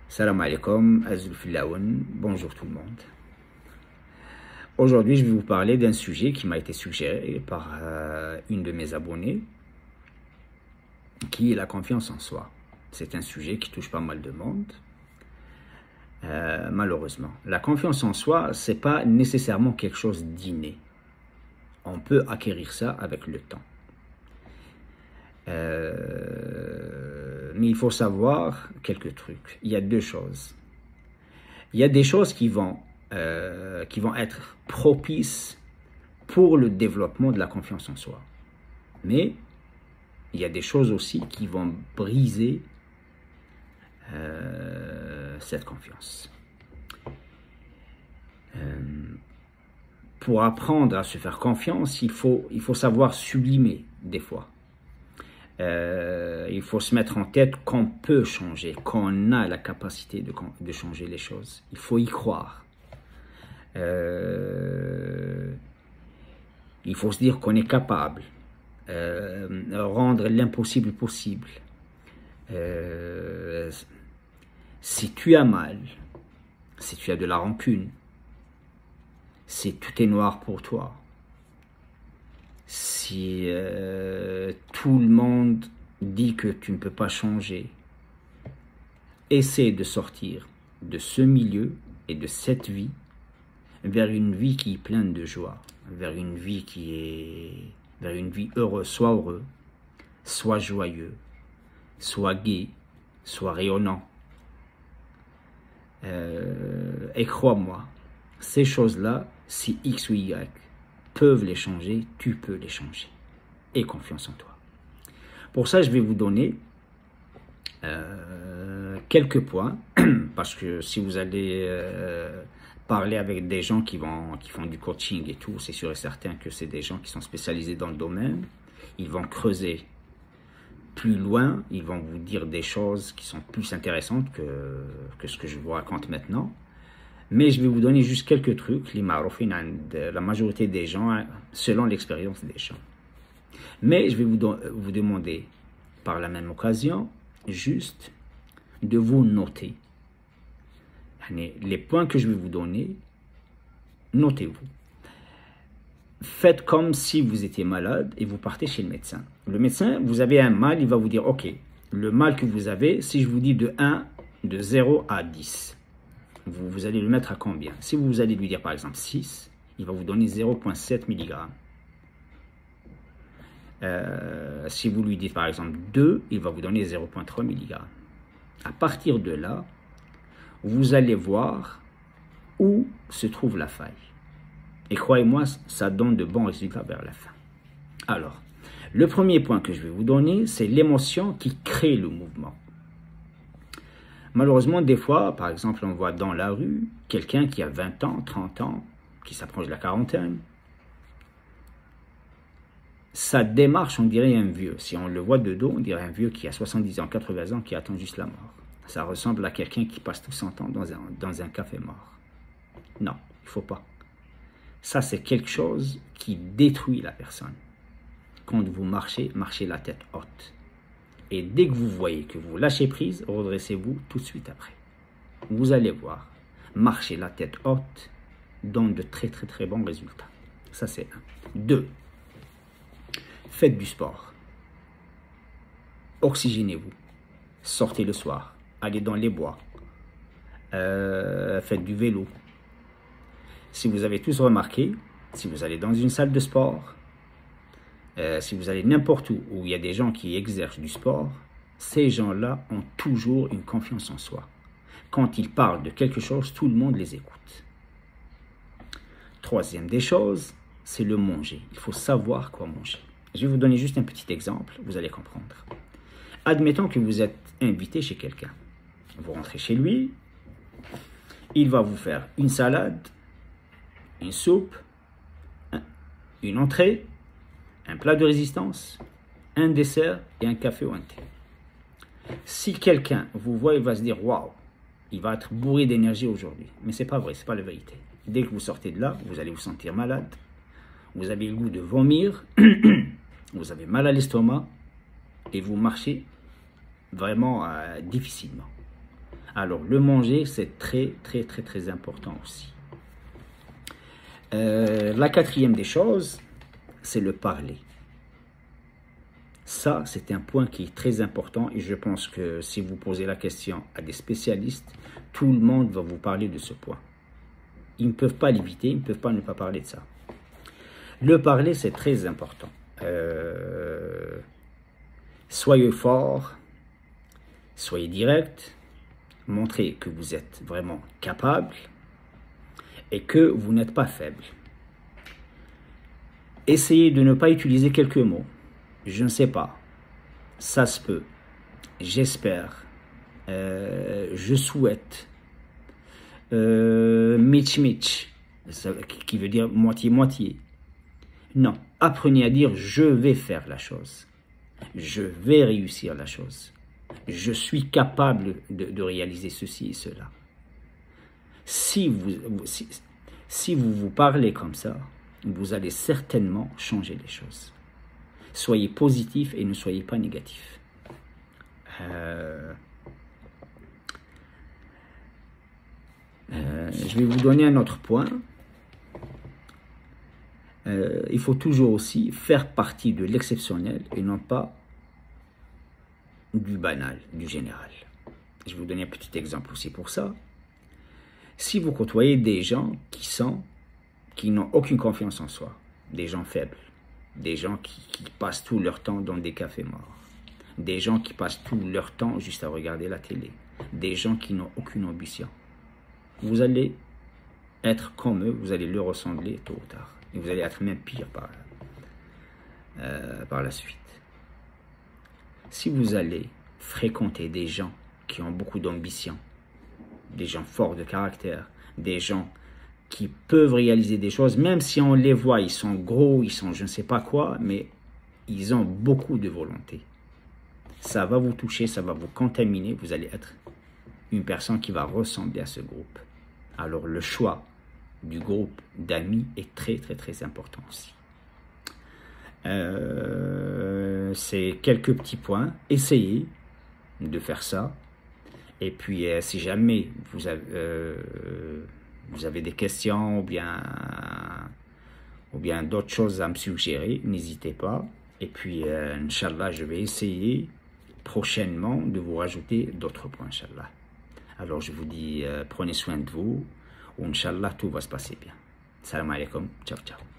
Salam alaikum, Azul Filaoun, bonjour tout le monde. Aujourd'hui, je vais vous parler d'un sujet qui m'a été suggéré par une de mes abonnées, qui est la confiance en soi. C'est un sujet qui touche pas mal de monde, malheureusement. La confiance en soi, c'est pas nécessairement quelque chose d'inné. On peut acquérir ça avec le temps. Mais il faut savoir quelques trucs. Il y a deux choses. Il y a des choses qui vont être propices pour le développement de la confiance en soi. Mais il y a des choses aussi qui vont briser cette confiance. Pour apprendre à se faire confiance, il faut savoir sublimer des fois. Il faut se mettre en tête qu'on peut changer, qu'on a la capacité de changer les choses. Il faut y croire. Il faut se dire qu'on est capable. Rendre l'impossible possible. Si tu as mal, si tu as de la rancune, si tout est noir pour toi, si tout le monde dit que tu ne peux pas changer, essaie de sortir de ce milieu et de cette vie vers une vie qui est pleine de joie, vers une vie heureuse, soit joyeux, soit gai, soit rayonnant. Et crois-moi, ces choses-là, si X ou Y peuvent les changer, tu peux les changer. Aie confiance en toi. Pour ça, je vais vous donner quelques points, parce que si vous allez parler avec des gens qui font du coaching et tout, c'est sûr et certain que c'est des gens qui sont spécialisés dans le domaine. Ils vont creuser plus loin, ils vont vous dire des choses qui sont plus intéressantes que ce que je vous raconte maintenant. Mais je vais vous donner juste quelques trucs, la majorité des gens, selon l'expérience des gens. Mais je vais vous demander, par la même occasion, juste de vous noter. Les points que je vais vous donner, notez-vous. Faites comme si vous étiez malade et vous partez chez le médecin. Le médecin, vous avez un mal, il va vous dire, ok, le mal que vous avez, si je vous dis de 0 à 10, vous allez le mettre à combien? Si vous allez lui dire par exemple 6, il va vous donner 0,7 mg. Si vous lui dites par exemple 2, il va vous donner 0,3 mg. À partir de là, vous allez voir où se trouve la faille. Et croyez-moi, ça donne de bons résultats vers la fin. Alors, le premier point que je vais vous donner, c'est l'émotion qui crée le mouvement. Malheureusement, des fois, par exemple, on voit dans la rue quelqu'un qui a 20 ans, 30 ans, qui s'approche de la quarantaine. Sa démarche, on dirait un vieux. Si on le voit de dos, on dirait un vieux qui a 70 ans, 80 ans, qui attend juste la mort. Ça ressemble à quelqu'un qui passe tout son temps dans un café mort. Non, il ne faut pas. Ça, c'est quelque chose qui détruit la personne. Quand vous marchez, marchez la tête haute. Et dès que vous voyez que vous lâchez prise, redressez-vous tout de suite après. Vous allez voir, marcher la tête haute donne de très très très bons résultats. Ça c'est 1. 2. Faites du sport. Oxygénez-vous. Sortez le soir. Allez dans les bois. Faites du vélo. Si vous avez tous remarqué, si vous allez dans une salle de sport, si vous allez n'importe où il y a des gens qui exercent du sport, ces gens-là ont toujours une confiance en soi. Quand ils parlent de quelque chose, tout le monde les écoute. Troisième des choses, c'est le manger. Il faut savoir quoi manger. Je vais vous donner juste un petit exemple, vous allez comprendre. Admettons que vous êtes invité chez quelqu'un. Vous rentrez chez lui, il va vous faire une salade, une soupe, une entrée, un plat de résistance, un dessert et un café ou un thé. Si quelqu'un vous voit, il va se dire « Waouh, il va être bourré d'énergie aujourd'hui. » Mais ce n'est pas vrai, ce n'est pas la vérité. Dès que vous sortez de là, vous allez vous sentir malade, vous avez le goût de vomir, vous avez mal à l'estomac et vous marchez vraiment difficilement. Alors, le manger, c'est très, très, très, très important aussi. La quatrième des choses, c'est le parler. Ça, c'est un point qui est très important et je pense que si vous posez la question à des spécialistes, tout le monde va vous parler de ce point. Ils ne peuvent pas l'éviter, ils ne peuvent pas ne pas parler de ça. Le parler, c'est très important. Soyez fort, soyez direct, montrez que vous êtes vraiment capable et que vous n'êtes pas faible. Essayez de ne pas utiliser quelques mots. Je ne sais pas, ça se peut, j'espère, je souhaite, mitch, qui veut dire moitié-moitié. Non, apprenez à dire je vais faire la chose, je vais réussir la chose, je suis capable de réaliser ceci et cela. Si vous parlez comme ça, vous allez certainement changer les choses. Soyez positif et ne soyez pas négatif. Je vais vous donner un autre point. Il faut toujours aussi faire partie de l'exceptionnel et non pas du banal, du général. Je vais vous donner un petit exemple aussi pour ça. Si vous côtoyez des gens qui n'ont aucune confiance en soi, des gens faibles, des gens qui passent tout leur temps dans des cafés morts, des gens qui passent tout leur temps juste à regarder la télé, des gens qui n'ont aucune ambition, vous allez être comme eux, vous allez leur ressembler tôt ou tard. Et vous allez être même pire par la suite. Si vous allez fréquenter des gens qui ont beaucoup d'ambition, des gens forts de caractère, des gens qui peuvent réaliser des choses, même si on les voit, ils sont gros, ils sont je ne sais pas quoi, mais ils ont beaucoup de volonté. Ça va vous toucher, ça va vous contaminer, vous allez être une personne qui va ressembler à ce groupe. Alors le choix du groupe d'amis est très très très important aussi. C'est quelques petits points, essayez de faire ça. Et puis si jamais vous avez des questions ou bien d'autres choses à me suggérer, n'hésitez pas. Et puis Inch'Allah, je vais essayer prochainement de vous rajouter d'autres points, Inch'Allah. Alors je vous dis, prenez soin de vous, ou Inch'Allah, tout va se passer bien. Salam alaikum, ciao ciao.